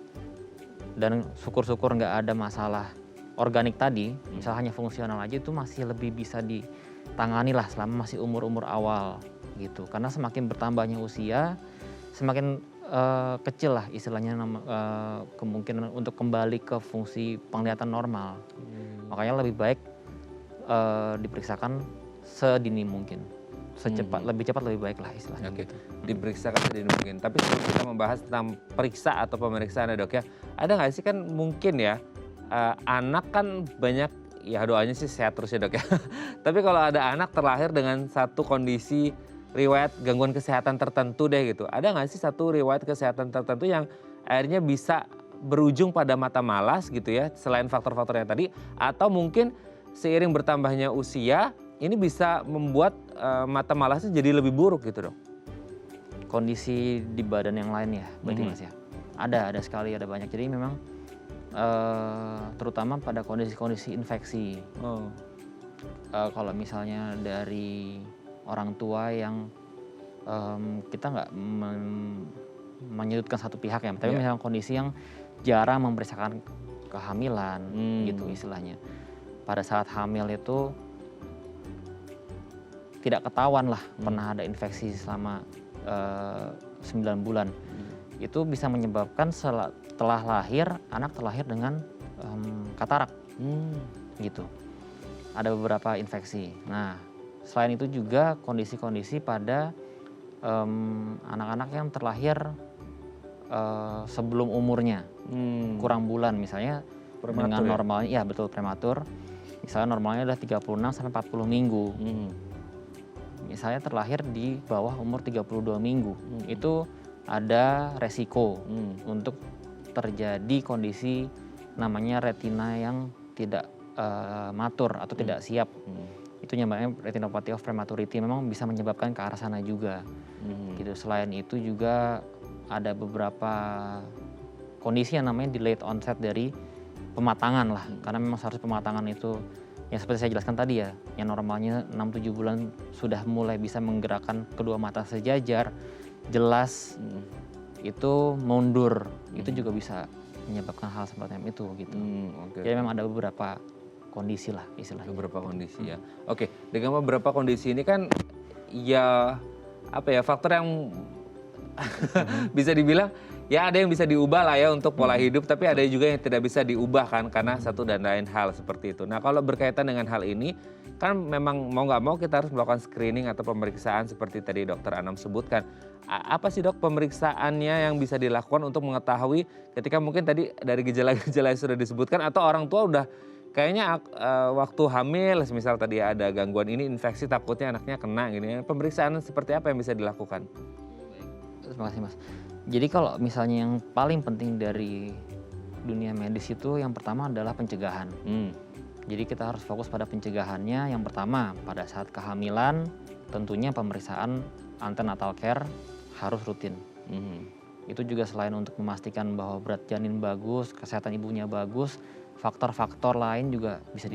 dan syukur-syukur nggak ada masalah organik tadi, misalnya hanya fungsional aja, itu masih lebih bisa ditangani lah selama masih umur-umur awal gitu. Karena semakin bertambahnya usia, semakin kecil lah istilahnya kemungkinan untuk kembali ke fungsi penglihatan normal. Makanya lebih baik diperiksakan sedini mungkin, lebih cepat lebih baik lah istilahnya. Gitu. Diperiksakan sedini mungkin. Tapi sebelum kita membahas tentang periksa atau pemeriksaan ya dok ya, ada nggak sih kan mungkin ya, anak kan banyak, ya doanya sih sehat terus ya dok ya. Tapi kalau ada anak terlahir dengan satu kondisi riwayat gangguan kesehatan tertentu deh gitu. Ada nggak sih satu riwayat kesehatan tertentu yang akhirnya bisa berujung pada mata malas gitu ya, selain faktor-faktor yang tadi, atau mungkin seiring bertambahnya usia ini bisa membuat mata malasnya jadi lebih buruk gitu dok? Kondisi di badan yang lain ya, berarti mas ya? Ada sekali, ada banyak. Jadi memang terutama pada kondisi-kondisi infeksi. Kalau misalnya dari orang tua yang kita nggak menyudutkan satu pihak ya, tapi misalnya kondisi yang jarang memeriksakan kehamilan gitu istilahnya. Pada saat hamil itu tidak ketahuan lah pernah ada infeksi selama 9 bulan. Itu bisa menyebabkan setelah lahir, anak terlahir dengan katarak gitu. Ada beberapa infeksi. Nah, selain itu juga kondisi-kondisi pada anak-anak yang terlahir sebelum umurnya, kurang bulan misalnya. Prematur dengan ya? normalnya, ya betul prematur. Misalnya normalnya adalah 36-40 minggu. Misalnya terlahir di bawah umur 32 minggu. Itu ada resiko untuk terjadi kondisi namanya retina yang tidak matur atau tidak siap. Itu namanya retinopathy of prematurity, memang bisa menyebabkan ke arah sana juga. Gitu. Selain itu juga ada beberapa kondisi yang namanya delayed onset dari pematangan lah. Karena memang seharusnya pematangan itu yang seperti saya jelaskan tadi ya, yang normalnya 6-7 bulan sudah mulai bisa menggerakkan kedua mata sejajar, jelas itu mundur. Itu juga bisa menyebabkan hal seperti itu gitu. Jadi memang ada beberapa kondisi lah istilahnya. Beberapa kondisi ya. Oke, dengan beberapa kondisi ini kan ya apa ya, faktor yang bisa dibilang ya ada yang bisa diubah lah ya untuk pola hidup, tapi ada juga yang tidak bisa diubah kan karena satu dan lain hal seperti itu. Nah kalau berkaitan dengan hal ini kan memang mau nggak mau kita harus melakukan screening atau pemeriksaan seperti tadi dokter Anam sebutkan. Apa sih dok pemeriksaannya yang bisa dilakukan untuk mengetahui ketika mungkin tadi dari gejala-gejala yang sudah disebutkan atau orang tua udah kayaknya waktu hamil misal tadi ada gangguan ini infeksi takutnya anaknya kena gini. Pemeriksaan seperti apa yang bisa dilakukan? Terima kasih mas. Jadi kalau misalnya yang paling penting dari dunia medis itu yang pertama adalah pencegahan. Jadi kita harus fokus pada pencegahannya. Yang pertama pada saat kehamilan tentunya pemeriksaan antenatal care harus rutin. Itu juga selain untuk memastikan bahwa berat janin bagus, kesehatan ibunya bagus, faktor-faktor lain juga bisa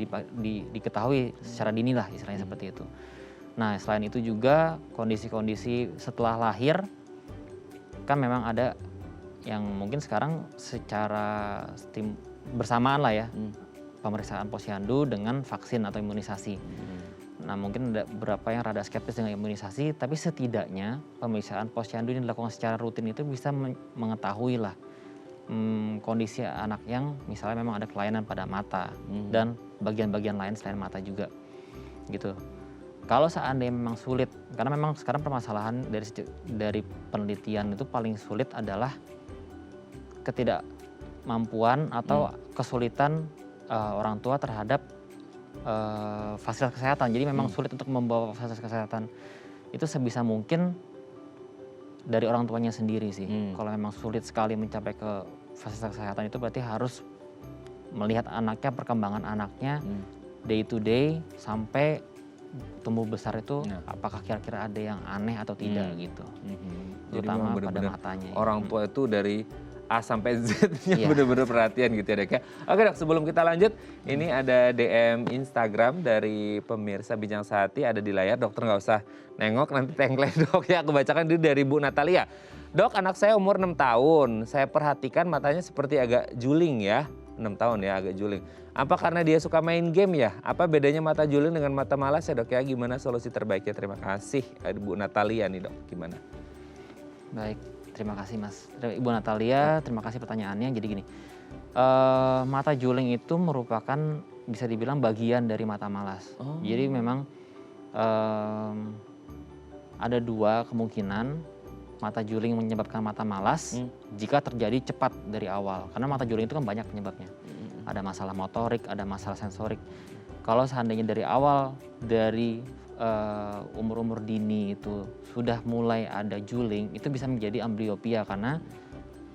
diketahui secara dini lah istilahnya seperti itu. Nah selain itu juga kondisi-kondisi setelah lahir kan memang ada yang mungkin sekarang secara bersamaan lah ya, pemeriksaan posyandu dengan vaksin atau imunisasi. Nah mungkin ada beberapa yang rada skeptis dengan imunisasi, tapi setidaknya pemeriksaan posyandu ini dilakukan secara rutin itu bisa mengetahui lah kondisi anak yang misalnya memang ada kelainan pada mata dan bagian-bagian lain selain mata juga gitu. Kalau seandainya memang sulit, karena memang sekarang permasalahan dari penelitian itu paling sulit adalah ketidakmampuan atau kesulitan orang tua terhadap fasilitas kesehatan. Jadi memang sulit untuk membawa fasilitas kesehatan. Itu sebisa mungkin dari orang tuanya sendiri sih. Kalau memang sulit sekali mencapai ke fasilitas kesehatan itu berarti harus melihat anaknya, perkembangan anaknya day to day sampai tumbuh besar itu apakah kira-kira ada yang aneh atau tidak gitu. Terutama pada matanya. Orang tua itu dari A sampai Z-nya benar-benar perhatian gitu ya Dok ya. Oke Dok, sebelum kita lanjut, ini ada DM Instagram dari pemirsa Bincang Sehati, ada di layar. Dokter nggak usah nengok, nanti tengkleng Dok ya. Aku bacakan dulu dari Bu Natalia. Dok, anak saya umur 6 tahun, saya perhatikan matanya seperti agak juling ya. 6 tahun ya, agak juling. Apa karena dia suka main game ya? Apa bedanya mata juling dengan mata malas ya Dok ya? Gimana solusi terbaiknya? Terima kasih Bu Natalia nih Dok, gimana? Baik, terima kasih Mas. Ibu Natalia, terima kasih pertanyaannya. Jadi gini, mata juling itu merupakan bisa dibilang bagian dari mata malas. Jadi memang ada dua kemungkinan mata juling menyebabkan mata malas jika terjadi cepat dari awal. Karena mata juling itu kan banyak penyebabnya. Ada masalah motorik, ada masalah sensorik. Kalau seandainya dari awal, dari umur-umur dini itu sudah mulai ada juling, itu bisa menjadi ambliopia karena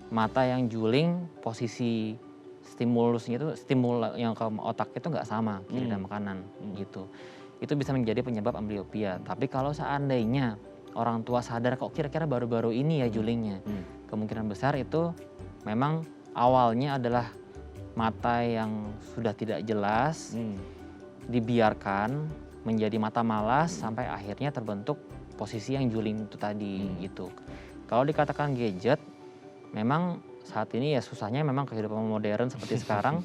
mata yang juling posisi stimulusnya itu stimul yang ke otak itu nggak sama kiri dan kanan gitu. Itu bisa menjadi penyebab ambliopia. Tapi kalau seandainya orang tua sadar kok kira-kira baru-baru ini ya julingnya, kemungkinan besar itu memang awalnya adalah mata yang sudah tidak jelas, dibiarkan menjadi mata malas sampai akhirnya terbentuk posisi yang juling itu tadi gitu. Kalau dikatakan gadget, memang saat ini ya susahnya memang kehidupan modern seperti sekarang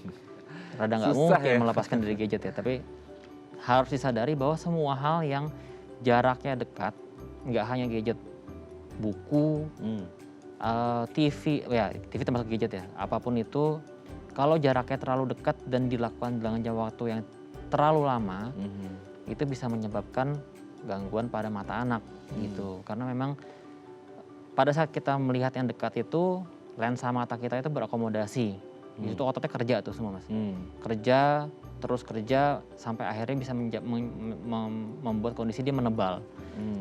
rada nggak mungkin melepaskan dari gadget ya. Tapi harus disadari bahwa semua hal yang jaraknya dekat, nggak hanya gadget, buku, TV, ya TV termasuk gadget ya. Apapun itu, kalau jaraknya terlalu dekat dan dilakukan dalam jangka waktu yang terlalu lama, itu bisa menyebabkan gangguan pada mata anak gitu. Karena memang pada saat kita melihat yang dekat itu, lensa mata kita itu berakomodasi. Di situ ototnya kerja tuh semua Mas. Kerja, terus kerja sampai akhirnya bisa membuat kondisi dia menebal.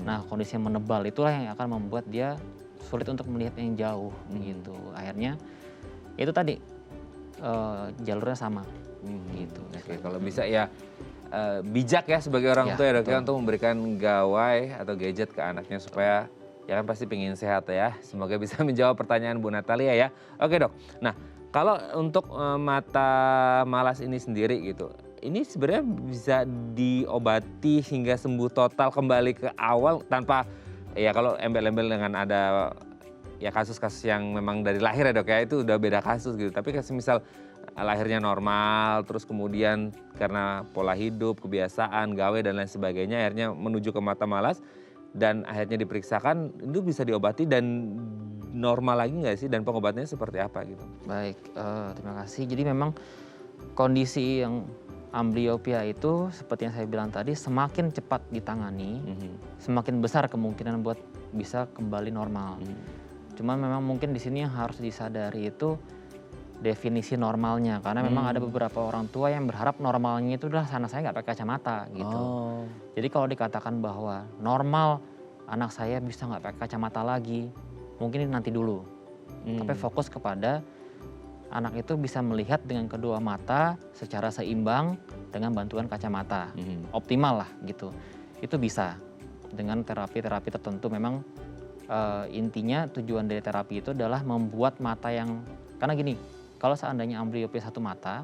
Nah, kondisi yang menebal itulah yang akan membuat dia sulit untuk melihat yang jauh gitu. Akhirnya itu tadi jalurnya sama gitu. Oke, kalau bisa ya bijak ya sebagai orang tua ya Dok ya untuk memberikan gawai atau gadget ke anaknya supaya ya kan pasti pengen sehat ya. Semoga bisa menjawab pertanyaan Bu Natalia ya. Oke Dok, nah kalau untuk mata malas ini sendiri gitu, ini sebenarnya bisa diobati hingga sembuh total kembali ke awal tanpa ya kalau embel-embel dengan ada ya kasus-kasus yang memang dari lahir ya Dok ya, itu udah beda kasus gitu. Tapi misal lahirnya normal, terus kemudian karena pola hidup, kebiasaan, gawe dan lain sebagainya akhirnya menuju ke mata malas dan akhirnya diperiksakan, itu bisa diobati dan normal lagi nggak sih? Dan pengobatannya seperti apa gitu? Baik, terima kasih. Jadi memang kondisi yang ambliopia itu seperti yang saya bilang tadi, semakin cepat ditangani, semakin besar kemungkinan buat bisa kembali normal. Cuman memang mungkin di sini yang harus disadari itu definisi normalnya, karena memang ada beberapa orang tua yang berharap normalnya itu udah sana saya nggak pakai kacamata gitu. Jadi kalau dikatakan bahwa normal anak saya bisa nggak pakai kacamata lagi, mungkin nanti dulu. Tapi fokus kepada anak itu bisa melihat dengan kedua mata secara seimbang dengan bantuan kacamata, optimal lah gitu. Itu bisa dengan terapi-terapi tertentu. Memang intinya tujuan dari terapi itu adalah membuat mata yang, karena gini, kalau seandainya ambliopia satu mata,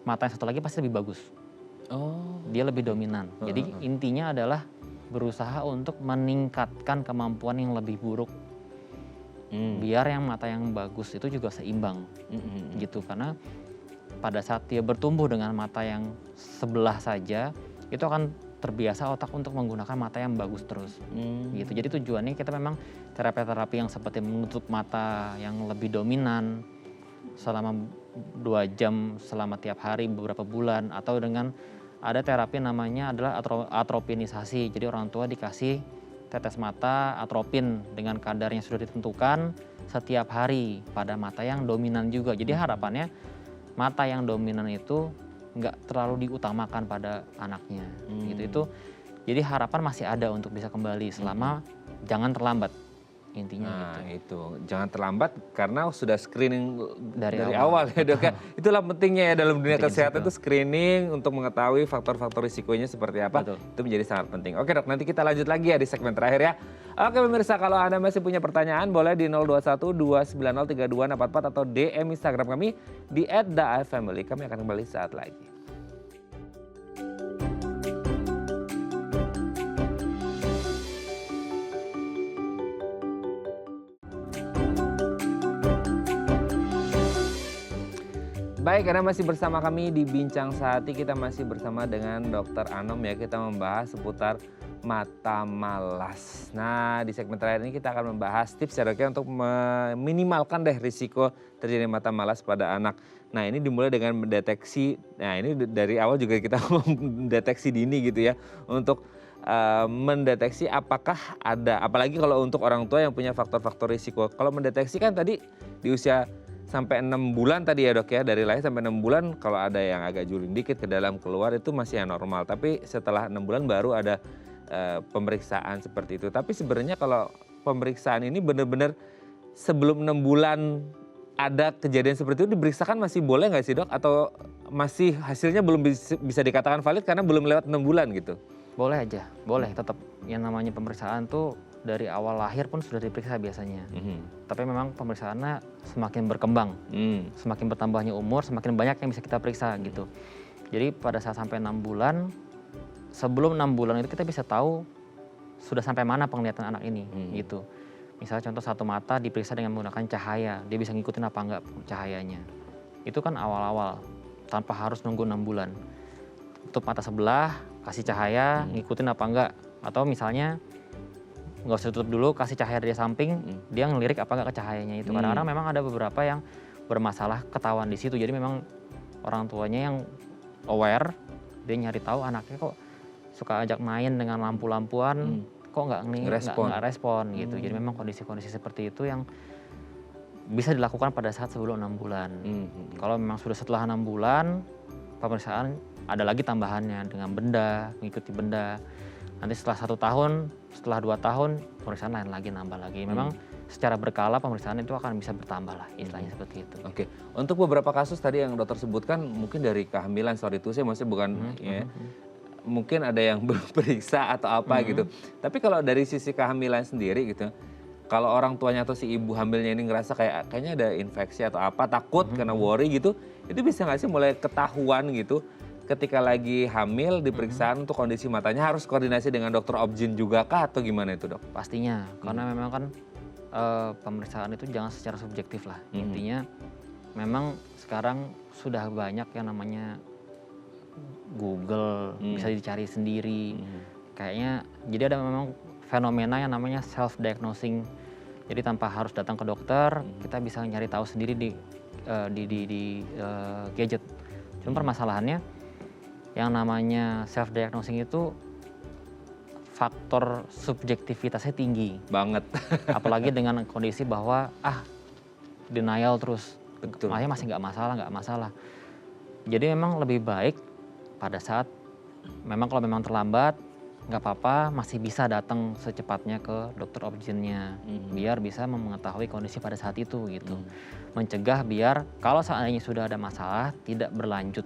mata yang satu lagi pasti lebih bagus. Dia lebih dominan. Jadi intinya adalah berusaha untuk meningkatkan kemampuan yang lebih buruk. Biar yang mata yang bagus itu juga seimbang. Gitu, karena pada saat dia bertumbuh dengan mata yang sebelah saja, itu akan terbiasa otak untuk menggunakan mata yang bagus terus. Gitu. Jadi tujuannya kita memang terapi-terapi yang seperti menutup mata yang lebih dominan selama 2 jam selama tiap hari beberapa bulan, atau dengan ada terapi namanya adalah atropinisasi. Jadi orang tua dikasih tetes mata atropin dengan kadar yang sudah ditentukan setiap hari pada mata yang dominan juga. Jadi harapannya mata yang dominan itu nggak terlalu diutamakan pada anaknya gitu. Itu jadi harapan masih ada untuk bisa kembali selama jangan terlambat intinya Nah gitu. itu, jangan terlambat karena sudah screening Dari dari awal. awal ya dok ya. Itulah pentingnya ya dalam dunia Pentingnya kesehatan di situ. itu screening untuk mengetahui faktor-faktor risikonya seperti apa. Betul. Itu menjadi sangat penting. Oke dok, nanti kita lanjut lagi ya di segmen terakhir ya. Oke pemirsa, kalau Anda masih punya pertanyaan boleh di 021 290 3244 atau DM Instagram kami di @daifamily. Kami akan kembali saat lagi. Baik, Anda masih bersama kami di Bincang Sehati. Kita masih bersama dengan Dr. Anom ya. Kita membahas seputar mata malas. Nah, di segmen terakhir ini kita akan membahas tips ya dok ya untuk meminimalkan deh risiko terjadi mata malas pada anak. Nah, ini dimulai dengan mendeteksi. Nah, ini dari awal juga kita mendeteksi dini gitu ya. Untuk mendeteksi apakah ada, apalagi kalau untuk orang tua yang punya faktor-faktor risiko. Kalau mendeteksi kan tadi di usia sampai 6 bulan tadi ya dok ya, dari lahir sampai 6 bulan kalau ada yang agak juling dikit ke dalam keluar itu masih yang normal. Tapi setelah 6 bulan baru ada pemeriksaan seperti itu. Tapi sebenarnya kalau pemeriksaan ini benar-benar sebelum 6 bulan ada kejadian seperti itu diperiksakan masih boleh nggak sih dok? Atau masih hasilnya belum bisa dikatakan valid karena belum lewat 6 bulan gitu? Boleh aja, boleh tetap yang namanya pemeriksaan tuh dari awal lahir pun sudah diperiksa biasanya. Tapi memang pemeriksaannya semakin berkembang, semakin bertambahnya umur, semakin banyak yang bisa kita periksa gitu. Jadi pada saat sampai 6 bulan, sebelum 6 bulan itu kita bisa tahu sudah sampai mana penglihatan anak ini gitu. Misalnya contoh satu mata diperiksa dengan menggunakan cahaya, dia bisa ngikutin apa enggak cahayanya. Itu kan awal-awal, tanpa harus nunggu 6 bulan. Tutup mata sebelah, kasih cahaya, ngikutin apa enggak. Atau misalnya nggak usah tutup dulu, kasih cahaya dari samping, dia ngelirik apa enggak ke cahayanya itu. Kadang-kadang memang ada beberapa yang bermasalah ketahuan di situ. Jadi memang orang tuanya yang aware, dia nyari tahu anaknya kok suka ajak main dengan lampu-lampuan, kok nggak respon gitu. Jadi memang kondisi-kondisi seperti itu yang bisa dilakukan pada saat sebelum 6 bulan. Kalau memang sudah setelah 6 bulan, pemeriksaan ada lagi tambahannya dengan benda, mengikuti benda. Nanti setelah 1 tahun, setelah 2 tahun, pemeriksaan lain lagi, nambah lagi. Memang secara berkala pemeriksaan itu akan bisa bertambah lah, istilahnya seperti itu. Oke, untuk beberapa kasus tadi yang dokter sebutkan mungkin dari kehamilan, sorry itu saya maksudnya bukan ya, mungkin ada yang belum periksa atau apa gitu. Tapi kalau dari sisi kehamilan sendiri gitu, kalau orang tuanya atau si ibu hamilnya ini ngerasa kayaknya ada infeksi atau apa, takut karena worry gitu, itu bisa nggak sih mulai ketahuan gitu ketika lagi hamil diperiksaan untuk kondisi matanya harus koordinasi dengan dokter obgyn juga kah atau gimana itu dok? Pastinya, karena memang kan pemeriksaan itu jangan secara subjektif lah. Intinya memang sekarang sudah banyak yang namanya Google, bisa dicari sendiri. Kayaknya jadi ada memang fenomena yang namanya self diagnosing. Jadi tanpa harus datang ke dokter, kita bisa nyari tahu sendiri di gadget. Cuma permasalahannya yang namanya self diagnosing itu faktor subjektivitasnya tinggi Banget. apalagi dengan kondisi bahwa denial terus. Betul. Makanya masih nggak masalah. Jadi memang lebih baik pada saat memang kalau memang terlambat nggak apa-apa, masih bisa datang secepatnya ke dokter obgynnya biar bisa mengetahui kondisi pada saat itu gitu. Mencegah biar kalau seandainya sudah ada masalah tidak berlanjut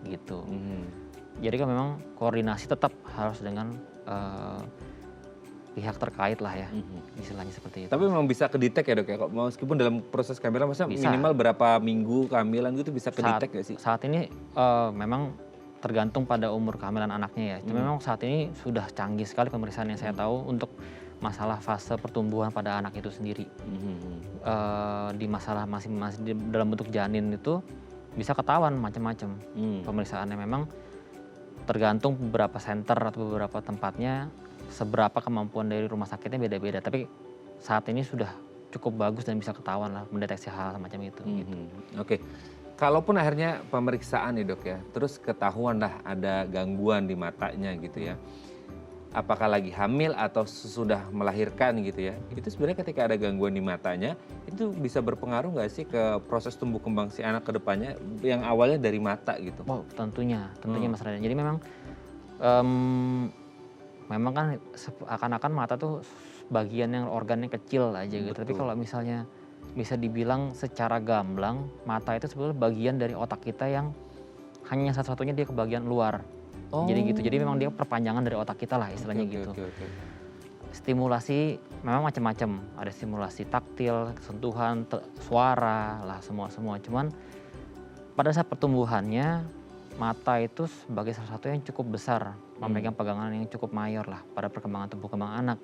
gitu. Jadi kan memang koordinasi tetap harus dengan pihak terkait lah ya, istilahnya seperti itu. Tapi memang bisa kedetek ya dok ya, meskipun dalam proses kehamilan maksudnya Bisa. minimal berapa minggu kehamilan gitu bisa kedetek nggak sih? Saat ini memang tergantung pada umur kehamilan anaknya ya. Cuma memang saat ini sudah canggih sekali pemeriksaan yang saya tahu untuk masalah fase pertumbuhan pada anak itu sendiri. Di masalah masih dalam bentuk janin itu bisa ketahuan macam-macam. Pemeriksaannya memang tergantung beberapa center atau beberapa tempatnya, seberapa kemampuan dari rumah sakitnya beda-beda. Tapi saat ini sudah cukup bagus dan bisa ketahuan lah mendeteksi hal semacam itu. Gitu. Oke. Kalaupun akhirnya pemeriksaan nih dok ya, terus ketahuan lah ada gangguan di matanya gitu ya. apakah lagi hamil atau sudah melahirkan gitu ya. Itu sebenarnya ketika ada gangguan di matanya, itu bisa berpengaruh nggak sih ke proses tumbuh kembang si anak ke depannya yang awalnya dari mata gitu? Oh, tentunya Mas Raden. Jadi memang memang kan akan-akan mata tuh bagian yang organnya kecil aja gitu. Tapi Betul. kalau misalnya bisa dibilang secara gamblang, mata itu sebetulnya bagian dari otak kita yang hanya satu-satunya dia ke bagian luar. Jadi gitu. Jadi memang dia perpanjangan dari otak kita lah istilahnya Oke, gitu. oke, oke. Stimulasi memang macam-macam. Ada stimulasi taktil, sentuhan, suara lah semua. Cuman pada saat pertumbuhannya mata itu sebagai salah satu yang cukup besar, memegang pegangan yang cukup mayor lah pada perkembangan tubuh kembang anak.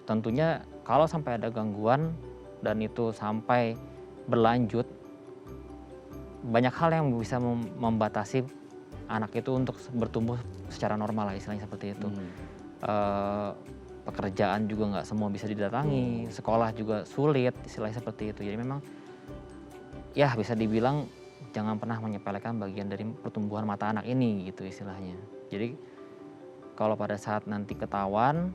Tentunya kalau sampai ada gangguan dan itu sampai berlanjut, banyak hal yang bisa membatasi anak itu untuk bertumbuh secara normal lah istilahnya seperti itu. Pekerjaan juga nggak semua bisa didatangi, sekolah juga sulit istilahnya seperti itu. Jadi memang ya bisa dibilang jangan pernah menyepelekan bagian dari pertumbuhan mata anak ini gitu istilahnya. Jadi kalau pada saat nanti ketahuan,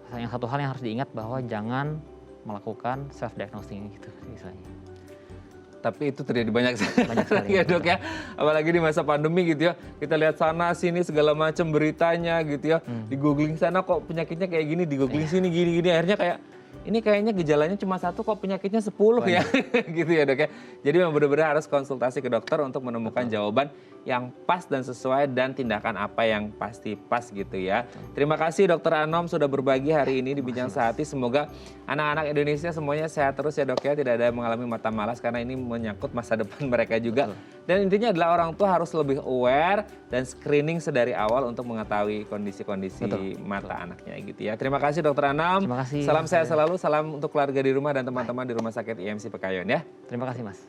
yang satu hal yang harus diingat bahwa jangan melakukan self diagnosing gitu istilahnya. Tapi itu terjadi banyak Banyak sekali. ya dok ya, apalagi di masa pandemi gitu ya. Kita lihat sana sini segala macam beritanya gitu ya. Di googling sana kok penyakitnya kayak gini, di googling sini gini-gini. Akhirnya kayak ini kayaknya gejalanya cuma satu kok penyakitnya 10 ya gitu ya dok ya. Jadi memang benar-benar harus konsultasi ke dokter untuk menemukan jawaban yang pas dan sesuai dan tindakan apa yang pasti pas gitu ya. Terima kasih Dokter Anom sudah berbagi hari ini di Bincang Sehati. Semoga anak-anak Indonesia semuanya sehat terus ya dok ya. Tidak ada yang mengalami mata malas karena ini menyangkut masa depan mereka juga. Dan intinya adalah orang tua harus lebih aware dan screening sedari awal untuk mengetahui kondisi-kondisi mata anaknya gitu ya. Terima kasih Dokter Anom. Terima kasih. Salam sehat selalu, salam untuk keluarga di rumah dan teman-teman di Rumah Sakit IMC Pekayon ya. Terima kasih Mas.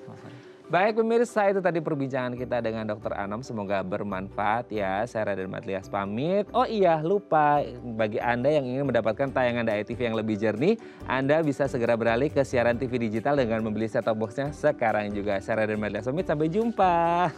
Baik pemirsa, itu tadi perbincangan kita dengan Dokter Anom. Semoga bermanfaat ya. Saya Raden Matlias pamit. Oh iya, lupa bagi Anda yang ingin mendapatkan tayangan Daya TV yang lebih jernih, Anda bisa segera beralih ke siaran TV digital dengan membeli set-top box-nya sekarang juga. Saya Raden Matlias pamit, sampai jumpa.